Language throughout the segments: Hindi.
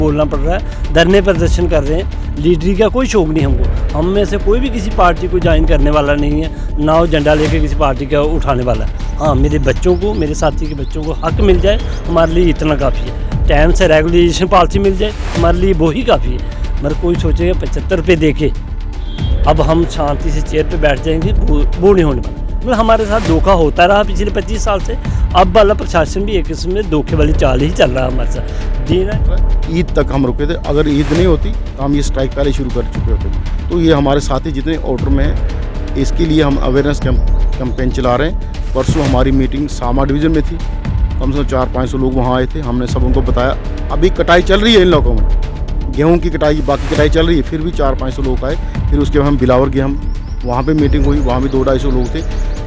बोलना पड़ रहा है, धरने प्रदर्शन कर रहे हैं। लीडरी का कोई शौक नहीं हमको, हम में से कोई भी किसी पार्टी को ज्वाइन करने वाला नहीं है, ना वो झंडा लेके किसी पार्टी का उठाने वाला है। हाँ, मेरे बच्चों को, मेरे साथी के बच्चों को हक मिल जाए, हमारे लिए इतना काफ़ी है। टाइम से रेगुलेशन पॉलिसी मिल जाए, हमारे लिए वही काफ़ी है। मगर कोई सोचेगा 75 रुपये देके अब हम शांति से चेयर पे बैठ जाएंगे, वो नहीं होने वाला। मतलब हमारे साथ धोखा होता रहा पिछले 25 साल से। अब वाला प्रशासन भी एक किस्म में धोखे वाली चाल ही चल रहा है हमारे साथ। दिन ईद तक हम रुके थे, अगर ईद नहीं होती तो हम ये स्ट्राइक पहले शुरू कर चुके होते। तो ये हमारे साथी जितने ऑर्डर में हैं, इसके लिए हम अवेयरनेस कैंपेन चला रहे हैं। परसों हमारी मीटिंग सामा डिवीज़न में थी, कम से कम 400-500 लोग वहाँ आए थे। हमने सब उनको बताया, अभी कटाई चल रही है इन लोगों में, गेहूँ की कटाई, बाकी कटाई चल रही है, फिर भी 400-500 लोग आए। फिर उसके बाद हम बिलावर गए, हम वहाँ पे मीटिंग हुई, वहाँ भी 200-250 लोग थे।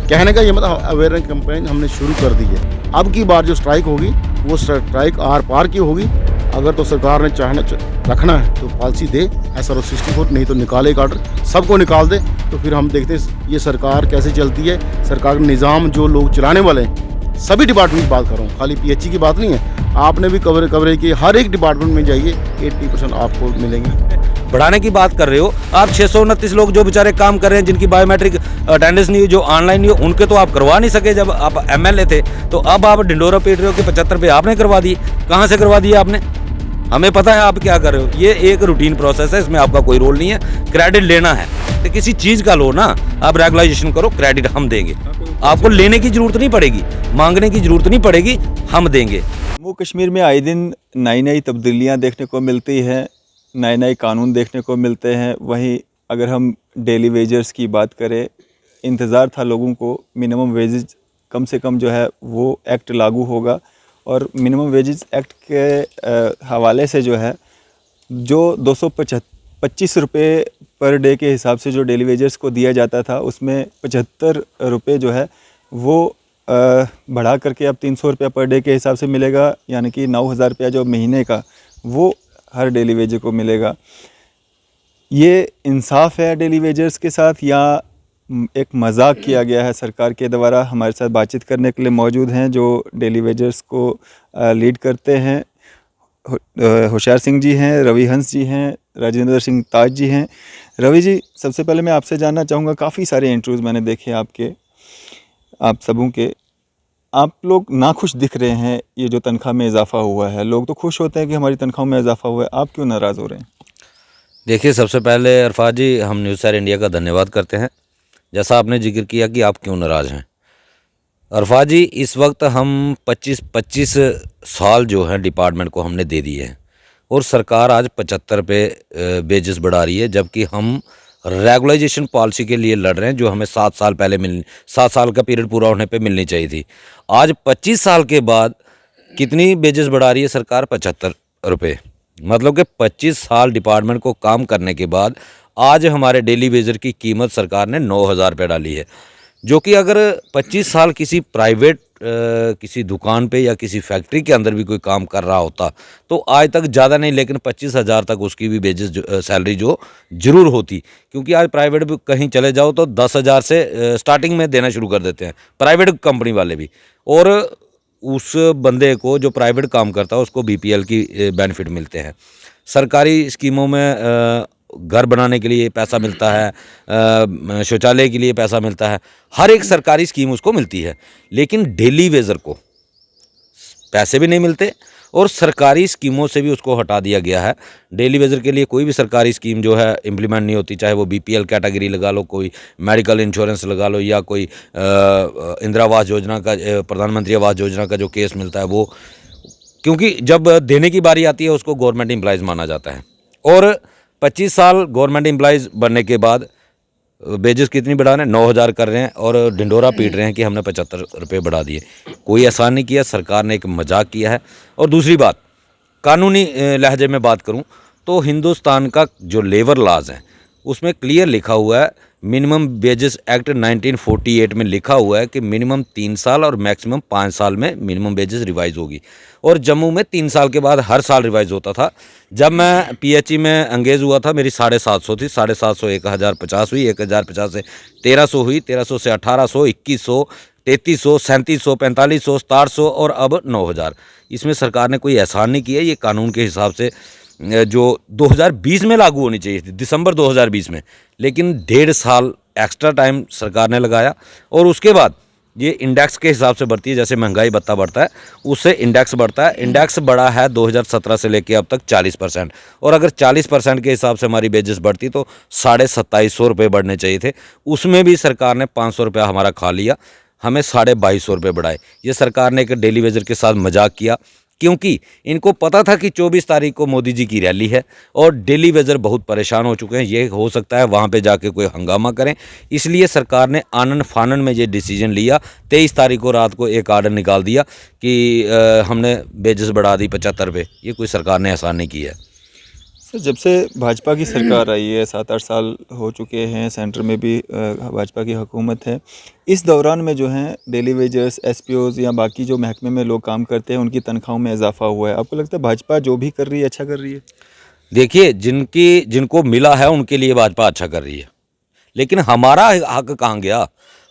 कहने का ये मतलब अवेयरनेस कैंपेन हमने शुरू कर दी है। अब की बार जो स्ट्राइक होगी वो स्ट्राइक आर पार की होगी। अगर तो सरकार ने रखना है तो पॉलिसी दे, ऐसा 64, नहीं तो निकाले एक आर्डर, सबको निकाल दे। तो फिर हम देखते हैं ये सरकार कैसे चलती है। सरकार का निज़ाम जो लोग चलाने वाले हैं, सभी डिपार्टमेंट की बात कर रहा हूँ, खाली PHE की बात नहीं है। आपने भी कवरेज की, हर एक डिपार्टमेंट में जाइए, 80% आपको मिलेंगे। बढ़ाने की बात कर रहे हो आप, 629 लोग जो बेचारे काम कर रहे हैं, जिनकी बायोमेट्रिक अटेंडेंस नहीं हुई, जो ऑनलाइन नहीं हो, उनके तो आप करवा नहीं सके जब आप MLA थे। तो अब आप ढिंडोरा पीट रहे हो कि 75 रुपये आपने करवा दिए। कहाँ से करवा दिए आपने? हमें पता है आप क्या कर रहे हो। ये एक रूटीन प्रोसेस है, इसमें आपका कोई रोल नहीं है। क्रेडिट लेना है तो किसी चीज़ का लो ना, आप रेगुलाइजेशन करो, क्रेडिट हम देंगे। आपको लेने की जरूरत नहीं पड़ेगी, मांगने की जरूरत नहीं पड़ेगी, हम देंगे। जम्मू कश्मीर में आए दिन नई नई तब्दीलियाँ देखने को मिलती हैं, नए नए कानून देखने को मिलते हैं। वहीं अगर हम डेली वेजर्स की बात करें, इंतज़ार था लोगों को मिनिमम वेजेस कम से कम जो है वो एक्ट लागू होगा। और मिनिमम वेजेस एक्ट के हवाले से जो है, जो 225 रुपये पर डे के हिसाब से जो डेली वेजर्स को दिया जाता था, उसमें 75 रुपये जो है वो बढ़ा करके अब 300 रुपया पर डे के हिसाब से मिलेगा। यानी कि 9,000 रुपया जो महीने का वो हर डेली वेजर को मिलेगा। ये इंसाफ है डेली वेजर्स के साथ या एक मजाक किया गया है सरकार के द्वारा? हमारे साथ बातचीत करने के लिए मौजूद हैं जो डेली वेजर्स को लीड करते हैं। होशियार सिंह जी हैं, रवि हंस जी हैं, राजेंद्र सिंह ताज जी हैं। रवि जी, सबसे पहले मैं आपसे जानना चाहूँगा, काफ़ी सारे इंटरव्यूज़ मैंने देखे आपके, आप सबों के, आप लोग नाखुश दिख रहे हैं। ये जो तनख्वाह में इजाफा हुआ है, लोग तो खुश होते हैं कि हमारी तनख्वाह में इजाफा हुआ है, आप क्यों नाराज़ हो रहे हैं? देखिए, सबसे पहले अरफात जी, हम न्यूज़ सैर इंडिया का धन्यवाद करते हैं। जैसा आपने जिक्र किया कि आप क्यों नाराज़ हैं। अरफात जी, इस वक्त हम 25 साल जो हैं डिपार्टमेंट को हमने दे दिए हैं, और सरकार आज 75 रुपये वेजेस बढ़ा रही है, जबकि हम रेगुलाइजेशन पॉलिसी के लिए लड़ रहे हैं, जो हमें 7 साल पहले 7 साल का पीरियड पूरा होने पे मिलनी चाहिए थी। आज 25 साल के बाद कितनी वेजेस बढ़ा रही है सरकार? 75 रुपये। मतलब कि 25 साल डिपार्टमेंट को काम करने के बाद आज हमारे डेली वेजर की कीमत सरकार ने 9,000 रुपये डाली है, जो कि अगर 25 साल किसी प्राइवेट किसी दुकान पे या किसी फैक्ट्री के अंदर भी कोई काम कर रहा होता तो आज तक ज़्यादा नहीं, लेकिन 25,000 तक उसकी भी वेजेस सैलरी जो ज़रूर होती। क्योंकि आज प्राइवेट भी कहीं चले जाओ तो 10,000 से स्टार्टिंग में देना शुरू कर देते हैं प्राइवेट कंपनी वाले भी, और उस बंदे को जो प्राइवेट काम करता है उसको BPL की बेनिफिट मिलते हैं। सरकारी स्कीमों में घर बनाने के लिए पैसा मिलता है, शौचालय के लिए पैसा मिलता है, हर एक सरकारी स्कीम उसको मिलती है। लेकिन डेली वेजर को पैसे भी नहीं मिलते और सरकारी स्कीमों से भी उसको हटा दिया गया है। डेली वेजर के लिए कोई भी सरकारी स्कीम जो है इम्प्लीमेंट नहीं होती, चाहे वो BPL कैटेगरी लगा लो, कोई मेडिकल इंश्योरेंस लगा लो, या कोई इंदिरा आवास योजना का, प्रधानमंत्री आवास योजना का जो केस मिलता है वो, क्योंकि जब देने की बारी आती है उसको गवर्नमेंट एम्प्लॉइज़ माना जाता है। और 25 साल गवर्नमेंट एम्प्लॉइज़ बनने के बाद वेजेस कितनी बढ़ा रहे हैं? 9,000 कर रहे हैं, और ढिंडोरा पीट रहे हैं कि हमने 75 रुपये बढ़ा दिए। कोई एहसान नहीं किया, सरकार ने एक मजाक किया है। और दूसरी बात, कानूनी लहजे में बात करूं तो हिंदुस्तान का जो लेबर लॉज है उसमें क्लियर लिखा हुआ है, मिनिमम वेजेस एक्ट 1948 में लिखा हुआ है कि मिनिमम 3 साल और मैक्सिमम 5 साल में मिनिमम वेजेस रिवाइज होगी। और जम्मू में 3 साल के बाद हर साल रिवाइज होता था। जब मैं PHE में एंगेज हुआ था, मेरी 750 थी, 750 1050 हुई, 1050 से 1300 हुई, 1300 से 1800, 2100, 3300, 3700, 4500, 6700 और अब 9,000। इसमें सरकार ने कोई एहसान नहीं किया, ये कानून के हिसाब से जो 2020 में लागू होनी चाहिए थी, दिसंबर 2020 में, लेकिन 1.5 साल एक्स्ट्रा टाइम सरकार ने लगाया। और उसके बाद ये इंडेक्स के हिसाब से बढ़ती है, जैसे महंगाई भत्ता बढ़ता है उससे इंडेक्स बढ़ता है। इंडेक्स बढ़ा है 2017 से लेके अब तक 40%, और अगर 40% के हिसाब से हमारी वेजेस बढ़ती तो 2750 रुपये बढ़ने चाहिए थे। उसमें भी सरकार ने 500 रुपया हमारा खा लिया, हमें 2250 रुपये बढ़ाए। ये सरकार ने एक डेली वेजर के साथ मजाक किया, क्योंकि इनको पता था कि 24 तारीख को मोदी जी की रैली है और डेली वेजर बहुत परेशान हो चुके हैं। ये हो सकता है वहाँ पे जाके कोई हंगामा करें, इसलिए सरकार ने आनन फानन में ये डिसीजन लिया। 23 तारीख को रात को एक आर्डर निकाल दिया कि हमने वेजेस बढ़ा दी 75 रुपये। ये कोई सरकार ने एहसान नहीं किया है। सर, जब से भाजपा की सरकार आई है, 7-8 साल हो चुके हैं, सेंटर में भी भाजपा की हुकूमत है, इस दौरान में जो है डेली वेजर्स, एसपीओज़ या बाकी जो महकमे में लोग काम करते हैं उनकी तनख्वाहों में इजाफा हुआ है। आपको लगता है भाजपा जो भी कर रही है अच्छा कर रही है? देखिए, जिनको मिला है उनके लिए भाजपा अच्छा कर रही है, लेकिन हमारा हक कहाँ गया?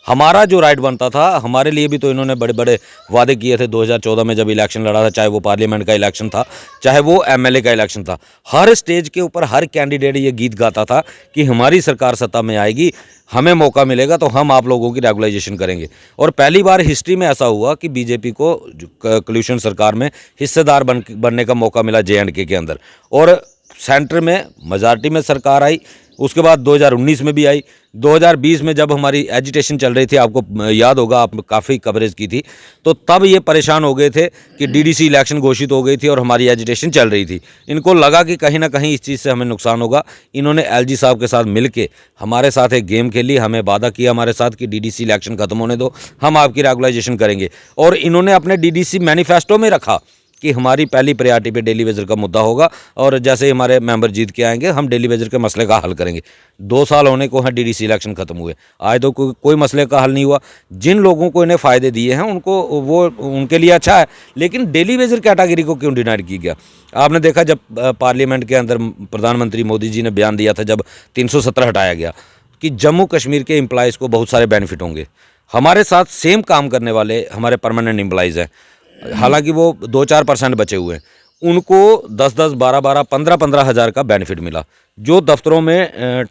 हमारा जो राइट बनता था, हमारे लिए भी तो इन्होंने बड़े बड़े वादे किए थे। 2014 में जब इलेक्शन लड़ा था, चाहे वो पार्लियामेंट का इलेक्शन था, चाहे वो एमएलए का इलेक्शन था, हर स्टेज के ऊपर हर कैंडिडेट ये गीत गाता था कि हमारी सरकार सत्ता में आएगी, हमें मौका मिलेगा तो हम आप लोगों की रेगुलाइजेशन करेंगे। और पहली बार हिस्ट्री में ऐसा हुआ कि बीजेपी को कोलिशन सरकार में हिस्सेदार बनने का मौका मिला J&K के अंदर, और सेंटर में मेजॉरिटी में सरकार आई। उसके बाद 2019 में भी आई। 2020 में जब हमारी एजिटेशन चल रही थी, आपको याद होगा, आप काफ़ी कवरेज की थी, तो तब ये परेशान हो गए थे कि डीडीसी इलेक्शन घोषित हो गई थी और हमारी एजिटेशन चल रही थी। इनको लगा कि कहीं ना कहीं इस चीज़ से हमें नुकसान होगा। इन्होंने एलजी साहब के साथ मिलके हमारे साथ एक गेम खेली, हमें वादा किया हमारे साथ कि डीडीसी इलेक्शन खत्म होने दो, हम आपकी रेगुलाइजेशन करेंगे। और इन्होंने अपने डीडीसी मैनिफेस्टो में रखा कि हमारी पहली प्रायोरिटी पे डेली वेजर का मुद्दा होगा, और जैसे ही हमारे मेंबर जीत के आएंगे हम डेली वेजर के मसले का हल करेंगे। 2 साल होने को हैं डीडीसी इलेक्शन खत्म हुए, आज तो कोई मसले का हल नहीं हुआ। जिन लोगों को इन्हें फ़ायदे दिए हैं उनको वो उनके लिए अच्छा है, लेकिन डेली वेजर कैटेगरी को क्यों डिनाइड किया गया? आपने देखा जब पार्लियामेंट के अंदर प्रधानमंत्री मोदी जी ने बयान दिया था, जब 370 हटाया गया, कि जम्मू कश्मीर के एम्प्लॉयज़ को बहुत सारे बेनिफिट होंगे। हमारे साथ सेम काम करने वाले हमारे परमानेंट एम्प्लॉयज़ हैं, हालांकि वो 2-4% बचे हुए हैं, उनको 10-10, 12-12, 15-15 हज़ार का बेनिफिट मिला। जो दफ्तरों में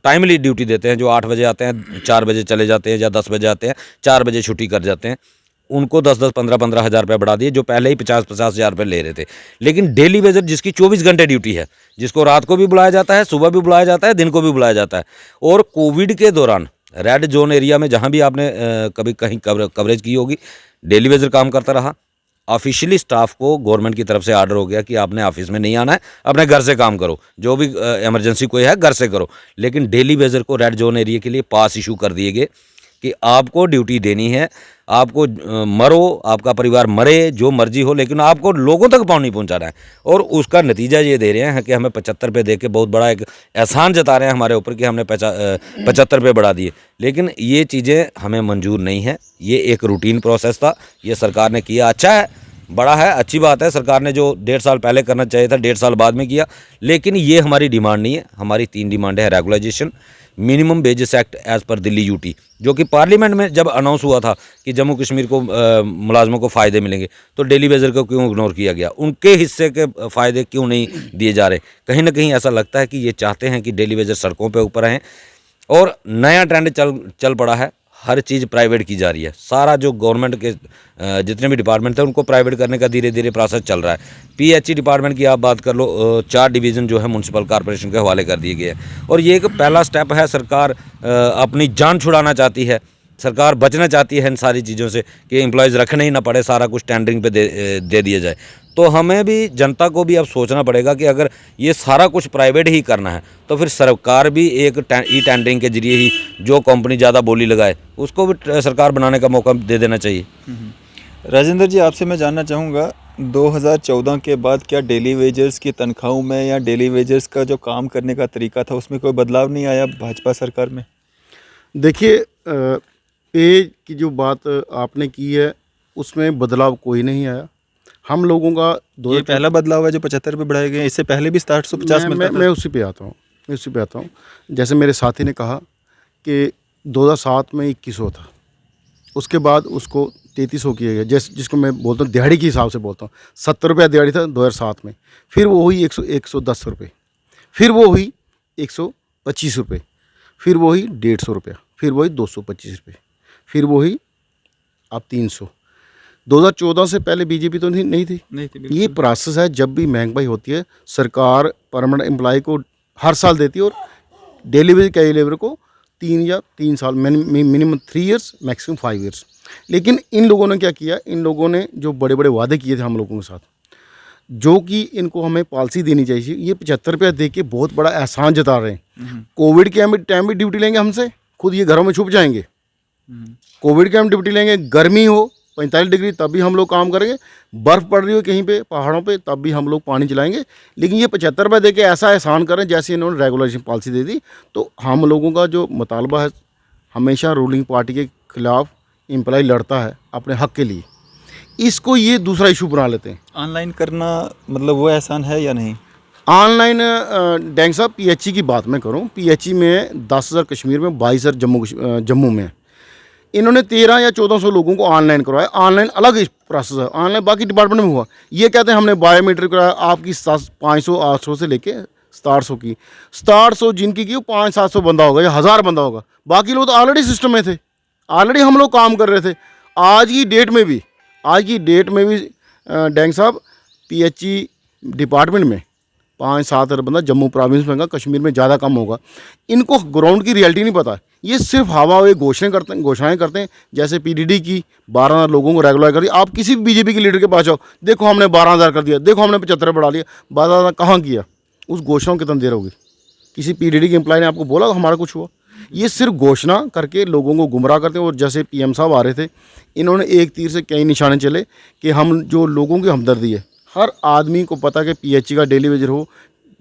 टाइमली ड्यूटी देते हैं, जो 8 बजे आते हैं 4 बजे चले जाते हैं, या 10 बजे आते हैं 4 बजे छुट्टी कर जाते हैं, उनको 10-10, 15-15 हज़ार रुपये बढ़ा दिए, जो पहले ही 50-50 हज़ार रुपये ले रहे थे। लेकिन डेली वेजर जिसकी 24 घंटे ड्यूटी है, जिसको रात को भी बुलाया जाता है, सुबह भी बुलाया जाता है, दिन को भी बुलाया जाता है, और कोविड के दौरान रेड जोन एरिया में जहाँ भी आपने कभी कहीं कवरेज की होगी, डेली वेजर काम करता रहा। ऑफिशियली स्टाफ को गवर्नमेंट की तरफ से आर्डर हो गया कि आपने ऑफिस में नहीं आना है, अपने घर से काम करो, जो भी इमरजेंसी कोई है घर से करो। लेकिन डेली वेजर को रेड जोन एरिया के लिए पास इशू कर दिए गए कि आपको ड्यूटी देनी है, आपको मरो, आपका परिवार मरे, जो मर्जी हो, लेकिन आपको लोगों तक पानी पहुंचाना है। और उसका नतीजा ये दे रहे हैं कि हमें 75 रुपये दे के बहुत बड़ा एक एहसान जता रहे हैं हमारे ऊपर कि हमने 75 रुपये बढ़ा दिए। लेकिन ये चीज़ें हमें मंजूर नहीं है। ये एक रूटीन प्रोसेस था, ये सरकार ने किया, अच्छा है, बड़ा है, अच्छी बात है। सरकार ने जो 1.5 साल पहले करना चाहिए था 1.5 साल बाद में किया, लेकिन ये हमारी डिमांड नहीं है। हमारी 3 डिमांड है: regularisation, minimum wages act as per Delhi UT, जो कि पार्लियामेंट में जब अनाउंस हुआ था कि जम्मू कश्मीर को मुलाजमों को फ़ायदे मिलेंगे, तो डेली वेजर को क्यों इग्नोर किया गया? उनके हिस्से के फ़ायदे क्यों नहीं दिए जा रहे? कहीं ना कहीं ऐसा लगता है कि ये चाहते हैं कि डेली वेजर सड़कों पे ऊपर आएँ। और नया ट्रेंड चल पड़ा है, हर चीज़ प्राइवेट की जा रही है। सारा जो गवर्नमेंट के जितने भी डिपार्टमेंट थे उनको प्राइवेट करने का धीरे धीरे प्रोसेस चल रहा है। पीएचई डिपार्टमेंट की आप बात कर लो, 4 डिवीज़न जो है म्यूनसिपल कॉर्पोरेशन के हवाले कर दिए गए हैं, और ये एक पहला स्टेप है। सरकार अपनी जान छुड़ाना चाहती है, सरकार बचना चाहती है इन सारी चीज़ों से कि एम्प्लॉयज़ रखने ही ना पड़े, सारा कुछ टेंडरिंग पे दे दिया जाए। तो हमें भी, जनता को भी अब सोचना पड़ेगा कि अगर ये सारा कुछ प्राइवेट ही करना है तो फिर सरकार भी एक ई टेंडरिंग के जरिए ही जो कंपनी ज़्यादा बोली लगाए उसको भी सरकार बनाने का मौका दे देना चाहिए। राजेंद्र जी, आपसे मैं जानना चाहूँगा, 2014 के बाद क्या डेली वेजर्स की तनख्वाहों में या डेली वेजर्स का जो काम करने का तरीका था उसमें कोई बदलाव नहीं आया भाजपा सरकार में? देखिए, पे की जो बात आपने की है उसमें बदलाव कोई नहीं आया। हम लोगों का ये पहला बदलाव है जो 75 रुपये बढ़ाए गए हैं, इससे पहले भी 750 मिलता था। मैं उसी पे आता हूँ। जैसे मेरे साथी ने कहा कि 2007 में 2100 था, उसके बाद उसको 3300 किया गया, जिसको मैं बोलता हूँ दिहाड़ी के हिसाब से बोलता हूँ। 70 रुपया दिहाड़ी था 2007 में, फिर वो हुई 110 रुपये, फिर वो हुई 125 रुपये, फिर वो हुई 150 रुपया, फिर वही 225 रुपये, फिर वो हुई अब 300। 2014 से पहले बीजेपी तो नहीं थी। ये प्रोसेस है, जब भी महंगाई होती है सरकार परमानेंट एम्प्लॉय को हर साल देती है और डेली वेज कैजुअल लेबर को 3 साल मिनिमम 3 इयर्स मैक्सिमम 5 इयर्स। लेकिन इन लोगों ने क्या किया, इन लोगों ने जो बड़े बड़े वादे किए थे हम लोगों के साथ, जो कि इनको हमें पॉलिसी देनी चाहिए, ये 75 रुपया दे के बहुत बड़ा एहसान जता रहे हैं। कोविड के टाइम भी ड्यूटी लेंगे हमसे, खुद ये घरों में छुप जाएंगे। कोविड के हम ड्यूटी लेंगे, गर्मी हो 45 डिग्री तब भी हम लोग काम करेंगे, बर्फ़ पड़ रही हो कहीं पे पहाड़ों पे तब भी हम लोग पानी चलाएंगे। लेकिन ये 75 रुपये दे के ऐसा एहसान करें जैसे इन्होंने रेगुलेशन पॉलिसी दे दी। तो हम लोगों का जो मुतालबा है, हमेशा रूलिंग पार्टी के ख़िलाफ़ एम्प्लॉय लड़ता है अपने हक़ के लिए, इसको ये दूसरा इशू बना लेते हैं। ऑनलाइन करना मतलब वो एहसान है या नहीं? ऑनलाइन डैंग साहब PHE की बात मैं करूँ, PHE में 10,000 कश्मीर में, 22,000 जम्मू में। इन्होंने 13 या 1400 लोगों को ऑनलाइन करवाया। ऑनलाइन अलग प्रोसेस है, ऑनलाइन बाकी डिपार्टमेंट में हुआ। ये कहते हैं हमने बायोमेट्रिक कराया, आपकी 500 800 से लेके 6700 की, 6700 जिनकी की 500-700 बंदा होगा या 1000 बंदा होगा, बाकी लोग तो ऑलरेडी सिस्टम में थे, ऑलरेडी हम लोग काम कर रहे थे। आज की डेट में भी डैंग साहब PHE डिपार्टमेंट में 5-7 बंदा जम्मू प्रोविंस में होगा, कश्मीर में ज़्यादा कम होगा। इनको ग्राउंड की रियलिटी नहीं पता, ये सिर्फ हवा हुए घोषणाएं करते हैं। जैसे PDD की 12,000 लोगों को रेगुलर कर दिया। आप किसी भी BJP के लीडर के पास जाओ, देखो हमने 12,000 कर दिया, देखो हमने 75 बढ़ा लिया, 12,000 कहाँ किया? उस घोषणाओं कितना देर होगी? किसी PDD के एम्प्लॉय ने आपको बोला हमारा कुछ हुआ? ये सिर्फ घोषणा करके लोगों को गुमराह करते हैं। और जैसे PM साहब आ रहे थे, इन्होंने एक तीर से कई निशाने चले कि हम जो लोगों की हमदर्दी है, हर आदमी को पता कि PHE का डेली वेजर हो,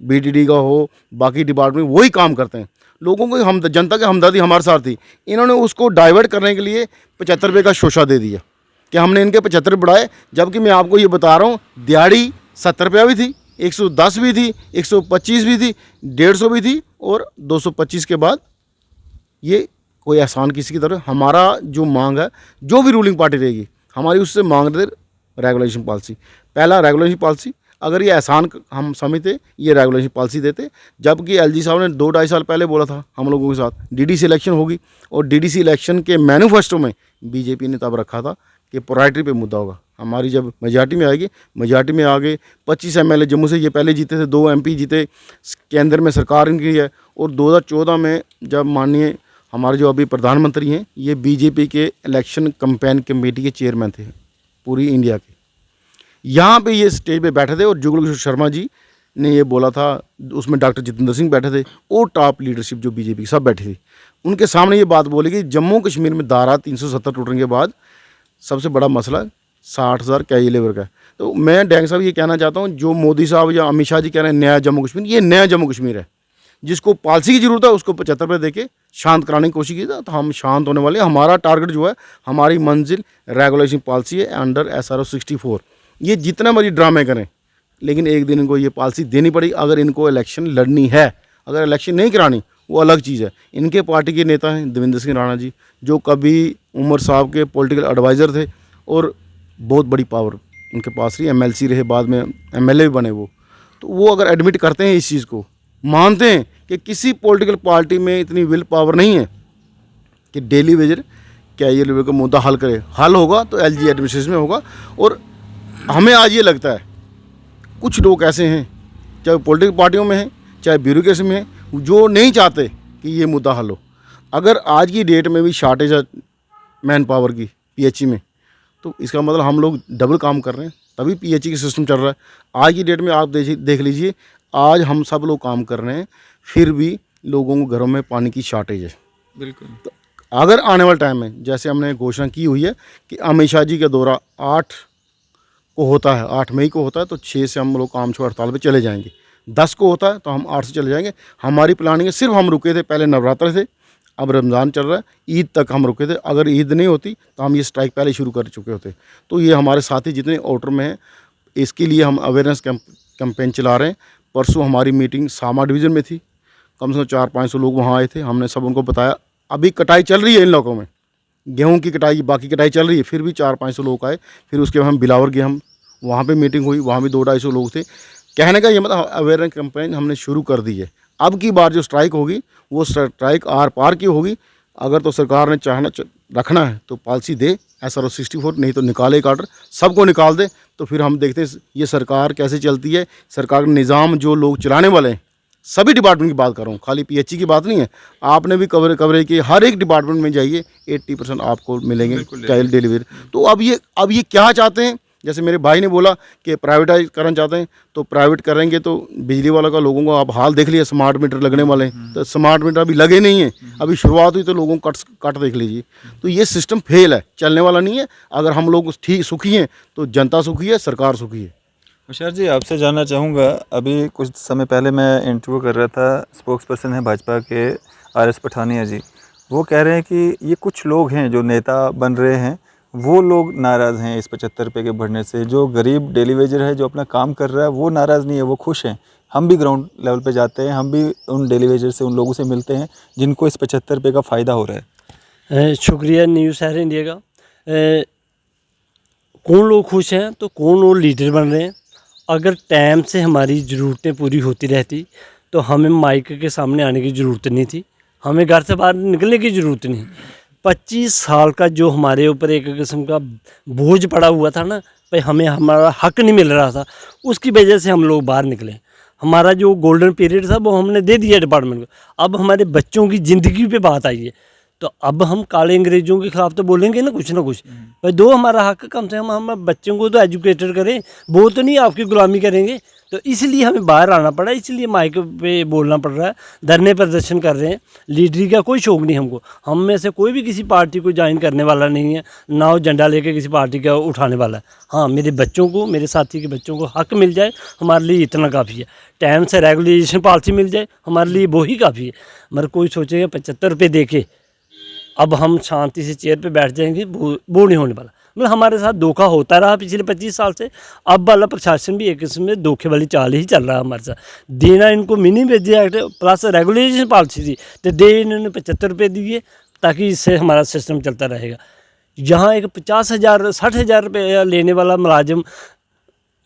BDD का हो, बाकी डिपार्टमेंट वही काम करते हैं। लोगों को जनता की हमदर्दी हमारे साथ थी, इन्होंने उसको डाइवर्ट करने के लिए 75 रुपये का शोशा दे दिया कि हमने इनके 75 बढ़ाए। जबकि मैं आपको ये बता रहा हूँ, दिहाड़ी 70 रुपया भी थी, 110 भी थी, 125 भी थी, 150 भी थी और 225 के बाद ये कोई एहसान किसी की तरफ। हमारा जो मांग है, जो भी रूलिंग पार्टी रहेगी, हमारी उससे मांग रहे रेगुलेशन पॉलिसी। पहला रेगुलेशन पॉलिसी, अगर ये एहसान हम समझते ये रेगुलेशन पॉलिसी देते। जबकि LG साहब ने 2-2.5 साल पहले बोला था हम लोगों के साथ DDC इलेक्शन होगी, और DDC इलेक्शन के मैनिफेस्टो में BJP ने तब रखा था कि प्रायोरिटी पे मुद्दा होगा। हमारी जब मेजॉरिटी में आएगी, मेजॉरिटी में आगे 25 MLA जम्मू से ये पहले जीते थे, 2 MP जीते, केंद्र में सरकार इनकी है। और 2014 में जब माननीय हमारे जो अभी प्रधानमंत्री हैं, ये BJP के इलेक्शन कैंपेन कमेटी के चेयरमैन थे पूरी इंडिया के। यहाँ पे ये स्टेज पे बैठे थे और जुगल किशोर शर्मा जी ने ये बोला था, उसमें डॉक्टर जितेंद्र सिंह बैठे थे और टॉप लीडरशिप जो BJP की सब बैठी थी। उनके सामने ये बात बोली कि जम्मू कश्मीर में धारा 370 टूटने के बाद सबसे बड़ा मसला 60,000 कैजुअल लेबर का है। तो मैं डैंग साहब ये कहना चाहता हूँ, जो मोदी साहब या अमित शाह जी कह रहे हैं नया जम्मू कश्मीर, ये नया जम्मू कश्मीर है। जिसको पॉलिसी की ज़रूरत है उसको 75 रुपये देके शांत कराने की कोशिश की था, तो हम शांत होने वाले। हमारा टारगेट जो है, हमारी मंजिल रेगुलेशन पॉलिसी है अंडर SRO 64। ये जितना मर्जी ड्रामे करें, लेकिन एक दिन इनको ये पॉलिसी देनी पड़ेगी अगर इनको इलेक्शन लड़नी है। अगर इलेक्शन नहीं करानी वो अलग चीज़ है। इनके पार्टी के नेता हैं देवेंद्र सिंह राणा जी, जो कभी उमर साहब के पॉलिटिकल एडवाइज़र थे और बहुत बड़ी पावर उनके पास रही, MLC रहे, बाद में MLA भी बने वो। तो वो अगर एडमिट करते हैं इस चीज़ को, मानते हैं कि किसी पॉलिटिकल पार्टी में इतनी विल पावर नहीं है कि डेली वेजर कैजुअल लेबर का मुद्दा हल करे। हल होगा तो LG एडमिनिस्ट्रेशन में होगा। और हमें आज ये लगता है कुछ लोग ऐसे हैं, चाहे पॉलिटिकल पार्टियों में हैं, चाहे ब्यूरोक्रेसी में हैं, जो नहीं चाहते कि ये मुद्दा हल हो। अगर आज की डेट में भी शॉर्टेज है मैन पावर की PHE में, तो इसका मतलब हम लोग डबल काम कर रहे हैं, तभी PHE की सिस्टम चल रहा है। आज की डेट में आप देख लीजिए, आज हम सब लोग काम कर रहे हैं, फिर भी लोगों को घरों में पानी की शॉर्टेज है। बिल्कुल। तो अगर आने वाले टाइम में, जैसे हमने घोषणा की हुई है कि अमित शाह जी का दौरा 8 को होता है, 8 मई को होता है, तो 6 से हम लोग काम छोड़ हड़ताल पे चले जाएंगे। 10 को होता है तो हम 8 से चले जाएंगे। हमारी प्लानिंग है, सिर्फ हम रुके थे, पहले नवरात्र थे, अब रमज़ान चल रहा है, ईद तक हम रुके थे। अगर ईद नहीं होती तो हम ये स्ट्राइक पहले शुरू कर चुके होते। तो ये हमारे साथी जितने आउटर में हैं, इसके लिए हम अवेयरनेस कैंपेन चला रहे हैं। परसों हमारी मीटिंग सामा डिवीज़न में थी, कम से कम 400-500 लोग वहाँ आए थे। हमने सब उनको बताया, अभी कटाई चल रही है इन लोगों में, गेहूं की कटाई, बाकी कटाई चल रही है, फिर भी 400-500 लोग आए। फिर उसके बाद हम बिलावर गए, हम वहाँ पे मीटिंग हुई, वहाँ भी 200-250 लोग थे। कहने का ये मतलब अवेयरनेस कैंपेन हमने शुरू कर दी है। अब की बार जो स्ट्राइक होगी वो स्ट्राइक आर पार की होगी। अगर तो सरकार ने रखना है तो पॉलिसी दे SRO 64, नहीं तो निकाले एक ऑर्डर, सबको निकाल दे। तो फिर हम देखते हैं ये सरकार कैसे चलती है। सरकार का निज़ाम जो लोग चलाने वाले हैं, सभी डिपार्टमेंट की बात कर रहा हूँ, खाली PHE की बात नहीं है। आपने भी कवरेज की, हर एक डिपार्टमेंट में जाइए 80% आपको मिलेंगे चाइल्ड डिलीवरी। तो अब ये क्या चाहते हैं, जैसे मेरे भाई ने बोला कि प्राइवेटाइज करना चाहते हैं, तो प्राइवेट करेंगे तो बिजली वाला का लोगों को आप हाल देख लिया, स्मार्ट मीटर लगने वाले हैं, तो स्मार्ट मीटर अभी लगे नहीं हैं, अभी शुरुआत हुई, तो लोगों को कट देख लीजिए। तो ये सिस्टम फेल है, चलने वाला नहीं है। अगर हम लोग ठीक सुखी हैं तो जनता सुखी है, सरकार सुखी है। होशियार जी, आपसे जानना चाहूँगा, अभी कुछ समय पहले मैं इंटरव्यू कर रहा था, स्पोक्स पर्सन है भाजपा के RS पठानिया जी, वो कह रहे हैं कि ये कुछ लोग हैं जो नेता बन रहे हैं, वो लोग नाराज़ हैं इस 75 रुपये के बढ़ने से। जो गरीब डेली वेजर है, जो अपना काम कर रहा है, वो नाराज़ नहीं है, वो खुश हैं। हम भी ग्राउंड लेवल पे जाते हैं, हम भी उन डेली वेजर से, उन लोगों से मिलते हैं जिनको इस 75 रुपये का फ़ायदा हो रहा है। शुक्रिया न्यूज़ शहर इंडिया का। कौन लोग खुश हैं तो कौन लोग लीडर बन रहे हैं। अगर टाइम से हमारी ज़रूरतें पूरी होती रहती तो हमें माइक के सामने आने की ज़रूरत नहीं थी, हमें घर से बाहर निकलने की ज़रूरत नहीं। 25 साल का जो हमारे ऊपर एक किस्म का बोझ पड़ा हुआ था ना, भाई हमें हमारा हक नहीं मिल रहा था, उसकी वजह से हम लोग बाहर निकले। हमारा जो गोल्डन पीरियड था वो हमने दे दिया डिपार्टमेंट को। अब हमारे बच्चों की ज़िंदगी पे बात आई है, तो अब हम काले अंग्रेज़ों के खिलाफ तो बोलेंगे ना कुछ। भाई दो हमारा हक, कम से कम हम बच्चों को तो एजुकेटेड करें, वो तो नहीं आपकी गुलामी करेंगे। तो इसलिए हमें बाहर आना पड़ा, इसलिए माइक पे बोलना पड़ रहा है, धरने प्रदर्शन कर रहे हैं। लीडरी का कोई शौक़ नहीं हमको, हम में से कोई भी किसी पार्टी को ज्वाइन करने वाला नहीं है, ना वो झंडा लेके किसी पार्टी का उठाने वाला है। हाँ, मेरे बच्चों को, मेरे साथी के बच्चों को हक मिल जाए, हमारे लिए इतना काफ़ी है। टाइम से रेगुलेशन पॉलिसी मिल जाए, हमारे लिए वही काफ़ी है। मगर कोई सोचेगा 75 रुपये दे के अब हम शांति से चेयर पे बैठ जाएंगे, वो नहीं होने वाला। मतलब हमारे साथ धोखा होता रहा पिछले 25 साल से। अब वाला प्रशासन भी एक किस्म में धोखे वाली चाल ही चल रहा है हमारे साथ। देना इनको mini wage act plus regulation policy थी, तो दे इन्होंने 75 रुपये दिए, ताकि इससे हमारा सिस्टम चलता रहेगा। यहाँ एक 50,000 60,000 रुपये लेने वाला मुलाजिम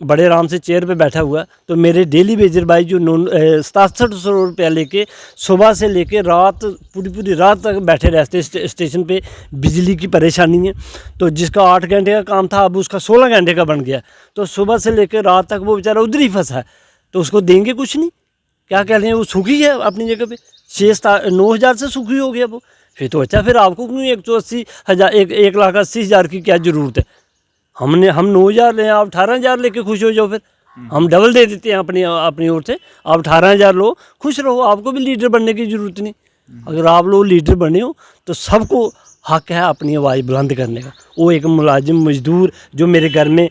बड़े आराम से चेयर पे बैठा हुआ, तो मेरे डेली वेजर भाई जो 6700 रुपया लेके सुबह से लेके रात, पूरी रात तक बैठे रहते स्टेशन पे। बिजली की परेशानी है, तो जिसका 8 घंटे का काम था अब उसका 16 घंटे का बन गया। तो सुबह से लेकर रात तक वो बेचारा उधर ही फंसा है, तो उसको देंगे कुछ नहीं। क्या कह रहे हैं, वो सुखी है अपनी जगह पे, 9,000 से सुखी हो गया वो। फिर तो अच्छा, फिर आपको क्यों 180,000 1,80,000 की क्या ज़रूरत है। हम 9,000 लें, आप 18,000 लेके खुश हो जाओ। फिर हम डबल दे देते हैं अपनी ओर से, आप 18,000 लो, खुश रहो, आपको भी लीडर बनने की ज़रूरत नहीं। अगर आप लोग लीडर बने हो तो सबको हक है अपनी आवाज़ बुलंद करने का। वो एक मुलाजिम मजदूर जो मेरे घर में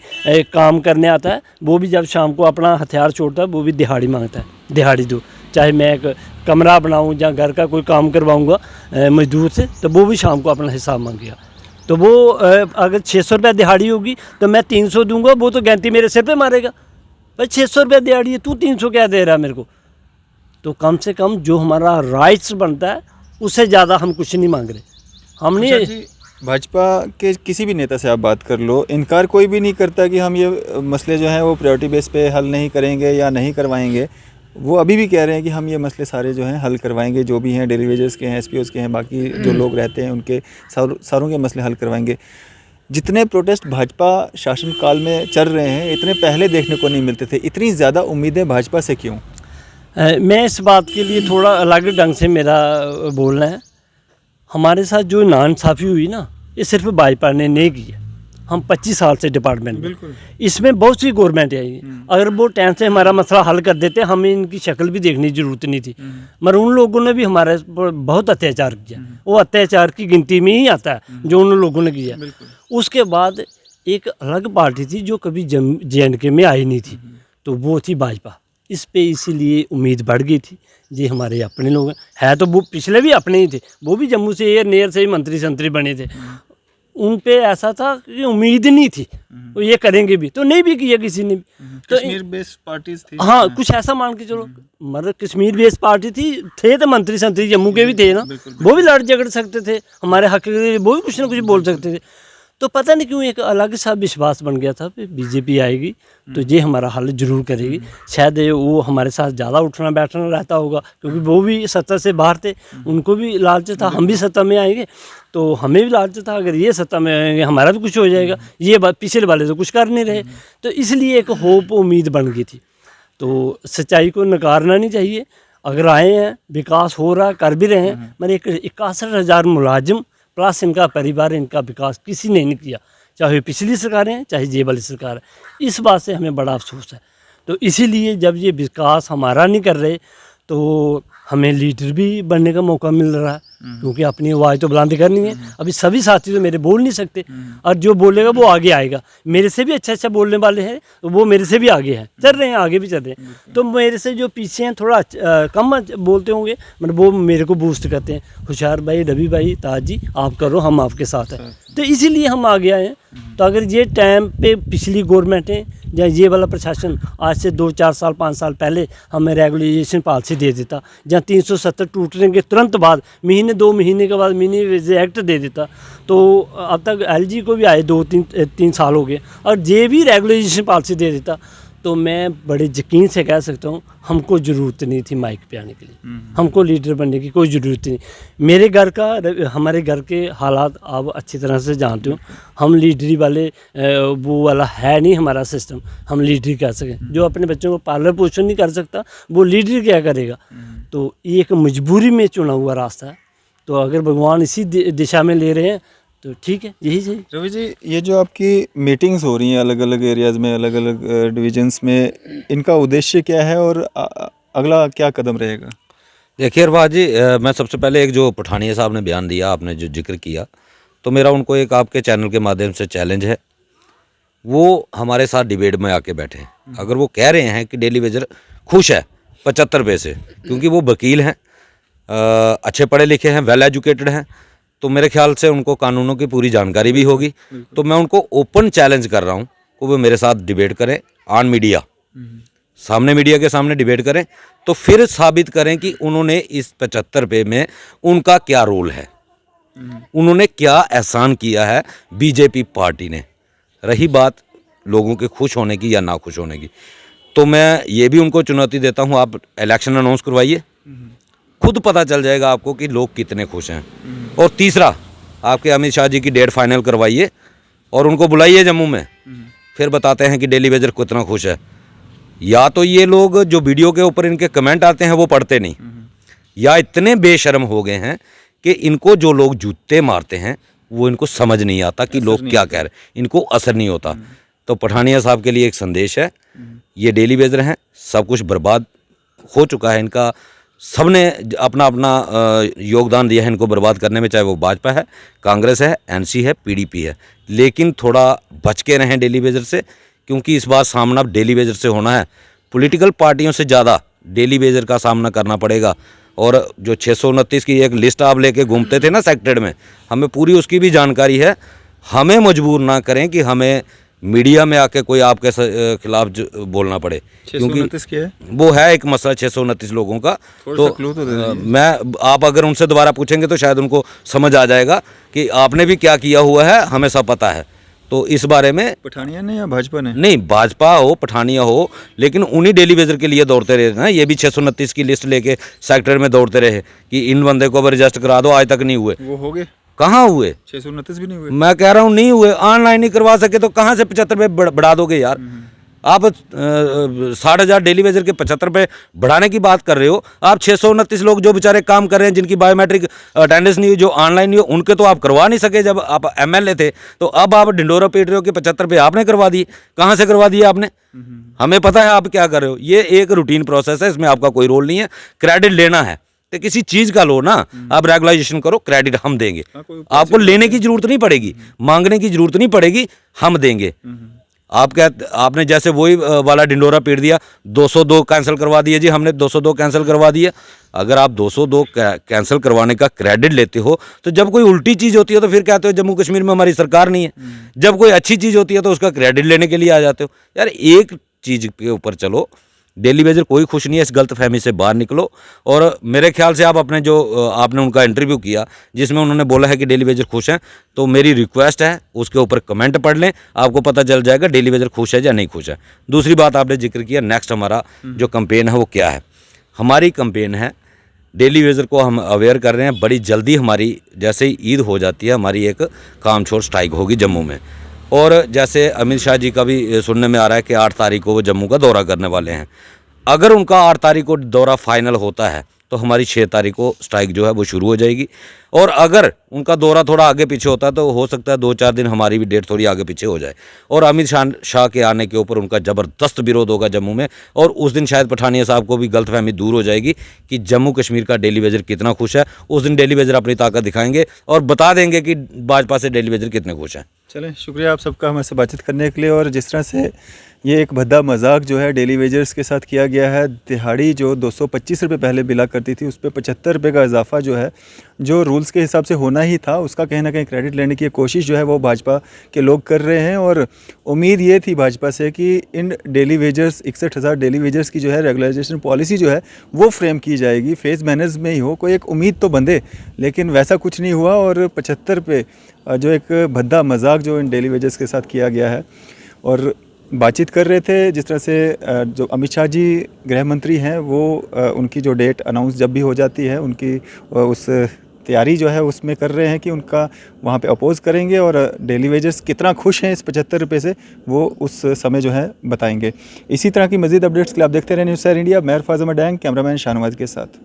काम करने आता है, वो भी जब शाम को अपना हथियार छोड़ता है, वो भी दिहाड़ी मांगता है, दिहाड़ी दो। चाहे मैं एक कमरा बनाऊँ या घर का कोई काम करवाऊँगा मजदूर से, तो वो भी शाम को अपना हिसाब मांगेगा। तो वो अगर 600 रुपये दिहाड़ी होगी तो मैं 300 दूंगा, वो तो गैंती मेरे सिर पे मारेगा, भाई 600 रुपये दिहाड़ी है, तू 300 क्या दे रहा है मेरे को। तो कम से कम जो हमारा राइट्स बनता है उससे ज़्यादा हम कुछ नहीं मांग रहे। हम नहीं, भाजपा के किसी भी नेता से आप बात कर लो, इनकार कोई भी नहीं करता कि हम ये मसले जो हैं वो प्रायोरिटी बेस पे हल नहीं करेंगे या नहीं करवाएंगे। वो अभी भी कह रहे हैं कि हम ये मसले सारे जो हैं हल करवाएंगे, जो भी हैं डेली वेजेस के हैं, SPOs के हैं, बाकी जो लोग रहते हैं उनके सारों के मसले हल करवाएंगे। जितने प्रोटेस्ट भाजपा शासनकाल में चल रहे हैं, इतने पहले देखने को नहीं मिलते थे। इतनी ज़्यादा उम्मीदें भाजपा से क्यों? मैं इस बात के लिए थोड़ा अलग ढंग से मेरा बोलना है। हमारे साथ जो नाइंसाफ़ी हुई ना, ये सिर्फ भाजपा ने नहीं की है। हम 25 साल से डिपार्टमेंट में, इसमें बहुत सी गवर्नमेंट आई। अगर वो टाइम से हमारा मसला हल कर देते, हमें इनकी शक्ल भी देखने की ज़रूरत नहीं थी। मगर उन लोगों ने भी हमारे पर बहुत अत्याचार किया, वो अत्याचार की गिनती में ही आता है जो उन लोगों ने किया। उसके बाद एक अलग पार्टी थी जो कभी JNK में आई नहीं थी, तो वो थी भाजपा। इस पे इसीलिए उम्मीद बढ़ गई थी, ये हमारे अपने लोग हैं। तो वो पिछले भी अपने ही थे, वो भी जम्मू से एयर नेयर से ही मंत्री संतरी बने थे। उन पे ऐसा था कि उम्मीद नहीं थी वो ये करेंगे भी, तो नहीं भी किया किसी ने भी। तो कश्मीर बेस्ड पार्टीज थी। हाँ, कुछ ऐसा मान के चलो, मतलब कश्मीर बेस्ड पार्टी थी, थे तो मंत्री संतरी जम्मू के भी थे ना, वो भी लड़ झगड़ सकते थे हमारे हक के लिए, वो भी कुछ ना कुछ बोल सकते थे। तो पता नहीं क्यों एक अलग सा विश्वास बन गया था कि बीजेपी आएगी तो ये हमारा हल जरूर करेगी। शायद वो हमारे साथ ज़्यादा उठना बैठना रहता होगा, क्योंकि वो भी सत्ता से बाहर थे, उनको भी लालच था हम भी सत्ता में आएंगे, तो हमें भी लालच था अगर ये सत्ता में आएंगे हमारा भी कुछ हो जाएगा। ये बात पिछले वाले तो कुछ कर नहीं रहे, तो इसलिए एक होप उम्मीद बन गई थी। तो सच्चाई को नकारना नहीं चाहिए, अगर आए हैं विकास हो रहा कर भी रहे हैं, मैंने 61,000 मुलाजिम प्लस इनका परिवार, इनका विकास किसी ने नहीं किया, चाहे पिछली सरकारें हैं चाहे ये वाली सरकार है। इस बात से हमें बड़ा अफसोस है। तो इसीलिए जब ये विकास हमारा नहीं कर रहे तो हमें लीडर भी बनने का मौका मिल रहा है, क्योंकि अपनी आवाज़ तो बुलंद करनी है। अभी सभी साथी तो मेरे बोल नहीं सकते, और जो बोलेगा वो आगे आएगा। मेरे से भी अच्छा बोलने वाले हैं, तो वो मेरे से भी आगे हैं, चल रहे हैं, आगे भी चल रहे हैं। तो मेरे से जो पीछे हैं थोड़ा कम बोलते होंगे, मतलब वो मेरे को बूस्ट करते हैं, होशियार भाई, रवि भाई, ताज जी आप करो, हम आपके साथ हैं। तो इसीलिए हम आगे आए हैं। तो अगर ये टाइम पे पिछली गवर्नमेंटें या ये वाला प्रशासन आज से 2-4 साल 5 साल पहले हमें रेगुलेशन पॉलिसी दे देता, जहाँ 370 टूटने के तुरंत बाद महीने 2 महीने के बाद मिनी वेज एक्ट दे देता, तो अब तक एलजी को भी आए 2-3 साल हो गए, और ये भी रेगुलेशन पॉलिसी दे देता, तो मैं बड़े यकीन से कह सकता हूँ हमको ज़रूरत नहीं थी माइक पे आने के लिए, हमको लीडर बनने की कोई ज़रूरत नहीं। मेरे घर का, हमारे घर के हालात आप अच्छी तरह से जानते हो, हम लीडरी वाले वो वाला है नहीं हमारा सिस्टम, हम लीडरी कर सकें। जो अपने बच्चों को पालन पोषण नहीं कर सकता वो लीडरी क्या करेगा। तो ये एक मजबूरी में चुना हुआ रास्ता है, तो अगर भगवान इसी दिशा में ले रहे हैं तो ठीक है, यही सही। रवि जी, ये जो आपकी मीटिंग्स हो रही हैं अलग अलग एरियाज़ में, अलग अलग डिविजन्स में, इनका उद्देश्य क्या है और अगला क्या कदम रहेगा? देखिए अरफाज जी, मैं सबसे पहले एक जो पठानिया साहब ने बयान दिया, आपने जो जिक्र किया, तो मेरा उनको एक आपके चैनल के माध्यम से चैलेंज है, वो हमारे साथ डिबेट में आके बैठे। अगर वो कह रहे हैं कि डेली वेजर खुश है 75 रुपये से, क्योंकि वो वकील हैं, अच्छे पढ़े लिखे हैं, वेल एजुकेटेड हैं, तो मेरे ख्याल से उनको कानूनों की पूरी जानकारी भी होगी। तो मैं उनको ओपन चैलेंज कर रहा हूँ कि वो मेरे साथ डिबेट करें ऑन मीडिया, सामने मीडिया के सामने डिबेट करें, तो फिर साबित करें कि उन्होंने इस 75 रुपये में उनका क्या रोल है, उन्होंने क्या एहसान किया है बीजेपी पार्टी ने। रही बात लोगों के खुश होने की या ना खुश होने की, तो मैं ये भी उनको चुनौती देता हूँ, आप इलेक्शन अनाउंस करवाइए, खुद पता चल जाएगा आपको कि लोग कितने खुश हैं। और तीसरा, आपके अमित शाह जी की डेट फाइनल करवाइए और उनको बुलाइए जम्मू में, फिर बताते हैं कि डेली वेजर कितना खुश है। या तो ये लोग जो वीडियो के ऊपर इनके कमेंट आते हैं वो पढ़ते नहीं, या इतने बेशर्म हो गए हैं कि इनको जो लोग जूते मारते हैं वो इनको समझ नहीं आता कि लोग क्या कह रहे हैं, इनको असर नहीं होता। तो पठानिया साहब के लिए एक संदेश है, ये डेली वेजर हैं, सब कुछ बर्बाद हो चुका है इनका, सबने अपना अपना योगदान दिया है इनको बर्बाद करने में, चाहे वो भाजपा है, कांग्रेस है, एनसी है, पीडीपी है। लेकिन थोड़ा बच के रहें डेली वेजर से, क्योंकि इस बार सामना डेली वेजर से होना है। पॉलिटिकल पार्टियों से ज़्यादा डेली वेजर का सामना करना पड़ेगा। और जो 629 की एक लिस्ट आप लेके घूमते थे ना सेक्टर में, हमें पूरी उसकी भी जानकारी है। हमें मजबूर ना करें कि हमें मीडिया में आके कोई आपके खिलाफ बोलना पड़े, क्योंकि क्या है? वो है एक मसला 629 लोगों का। तो मैं आप अगर उनसे दोबारा पूछेंगे तो शायद उनको समझ आ जाएगा कि आपने भी क्या किया हुआ है, हमें सब पता है। तो इस बारे में पठानिया ने या भाजपा ने? नहीं, भाजपा हो पठानिया हो, लेकिन उन्हीं डेली वेजर के लिए दौड़ते रहे ना। ये भी 629 की लिस्ट लेके सेक्टर में दौड़ते रहे कि इन बंदे को अब रजिस्टर करा दो, आज तक नहीं हुए। वो हो गए? कहाँ हुए? 629 भी नहीं हुए। मैं कह रहा हूँ नहीं हुए। ऑनलाइन नहीं करवा सके तो कहाँ से 75 रुपये बढ़ा दोगे यार? आप 60,000 डेली वेजर के 75 रुपये बढ़ाने की बात कर रहे हो। आप 629 लोग जो बेचारे काम कर रहे हैं, जिनकी बायोमेट्रिक अटेंडेंस नहीं हुई, जो ऑनलाइन नहीं हुई, उनके तो आप करवा नहीं सके जब आप एमएलए थे। तो अब आप ढिंडोरा पीट रहे हो कि 75 रुपये आपने करवा दिए। कहाँ से करवा दिए आपने? हमें पता है आप क्या कर रहे हो। ये एक रूटीन प्रोसेस है, इसमें आपका कोई रोल नहीं है। क्रेडिट लेना है तो किसी चीज़ का लो ना, आप रेगुलाइजेशन करो, क्रेडिट हम देंगे। आपको लेने की जरूरत नहीं पड़ेगी, मांगने की जरूरत नहीं पड़ेगी, हम देंगे। आपने जैसे वही वाला ढिंडोरा पीट दिया, 202 कैंसिल करवा दिए जी, हमने 202 कैंसिल करवा दिया। अगर आप 202 कैंसिल करवाने का क्रेडिट लेते हो तो जब कोई उल्टी चीज़ होती है तो फिर कहते हो जम्मू कश्मीर में हमारी सरकार नहीं है। जब कोई अच्छी चीज़ होती है तो उसका क्रेडिट लेने के लिए आ जाते हो। यार एक चीज़ के ऊपर चलो, डेली वेजर कोई खुश नहीं है, इस गलतफहमी से बाहर निकलो। और मेरे ख्याल से आप अपने जो आपने उनका इंटरव्यू किया जिसमें उन्होंने बोला है कि डेली वेजर खुश हैं, तो मेरी रिक्वेस्ट है उसके ऊपर कमेंट पढ़ लें, आपको पता चल जाएगा डेली वेजर खुश है या नहीं खुश है। दूसरी बात आपने जिक्र किया, नेक्स्ट हमारा जो कैंपेन है वो क्या है। हमारी कैंपेन है, डेली वेजर को हम अवेयर कर रहे हैं, बड़ी जल्दी हमारी जैसे ही ईद हो जाती है हमारी एक काम छोड़ स्ट्राइक होगी जम्मू में। और जैसे अमित शाह जी का भी सुनने में आ रहा है कि 8 तारीख को वो जम्मू का दौरा करने वाले हैं। अगर उनका 8 तारीख को दौरा फाइनल होता है तो हमारी 6 तारीख को स्ट्राइक जो है वो शुरू हो जाएगी। और अगर उनका दौरा थोड़ा आगे पीछे होता है तो हो सकता है 2-4 दिन हमारी भी डेट थोड़ी आगे पीछे हो जाए। और अमित शाह के आने के ऊपर उनका ज़बरदस्त विरोध होगा जम्मू में। और उस दिन शायद पठानिया साहब को भी गलतफहमी दूर हो जाएगी कि जम्मू कश्मीर का डेली वेजर कितना खुश है। उस दिन डेली वेजर अपनी ताकत दिखाएंगे और बता देंगे कि भाजपा से डेली वेजर कितने खुश हैं। चलें, शुक्रिया आप सबका हमारे से बातचीत करने के लिए। और जिस तरह से ये एक भद्दा मजाक जो है डेली वेजर्स के साथ किया गया है, दिहाड़ी जो 225 रुपये पहले बिला करती थी उस पर 75 रुपये का इजाफा जो है, जो रूल्स के हिसाब से होना ही था, उसका कहीं ना कहीं क्रेडिट लेने की कोशिश जो है वो भाजपा के लोग कर रहे हैं। और उम्मीद ये थी भाजपा से कि इन डेली वेजर्स 61,000 डेली वेजर्स की जो है रेगुलराइजेशन पॉलिसी जो है वो फ्रेम की जाएगी, फेज मैनर्स में ही हो, कोई एक उम्मीद तो बंधे। लेकिन वैसा कुछ नहीं हुआ और 75 रुपये जो एक भद्दा मजाक जो इन डेली वेजर्स के साथ किया गया है। और बातचीत कर रहे थे जिस तरह से जो अमित शाह जी गृह मंत्री हैं वो उनकी जो डेट अनाउंस जब भी हो जाती है उनकी उस तैयारी जो है उसमें कर रहे हैं कि उनका वहाँ पे अपोज़ करेंगे। और डेली वेजर्स कितना खुश हैं इस 75 रुपये से वो उस समय जो है बताएंगे। इसी तरह की मज़ीद अपडेट्स के लिए आप देखते रहें न्यूज़ सैर इंडिया। मैं अरफाज़ अहमद डैंग, कैमरामैन शाहनवाज के साथ।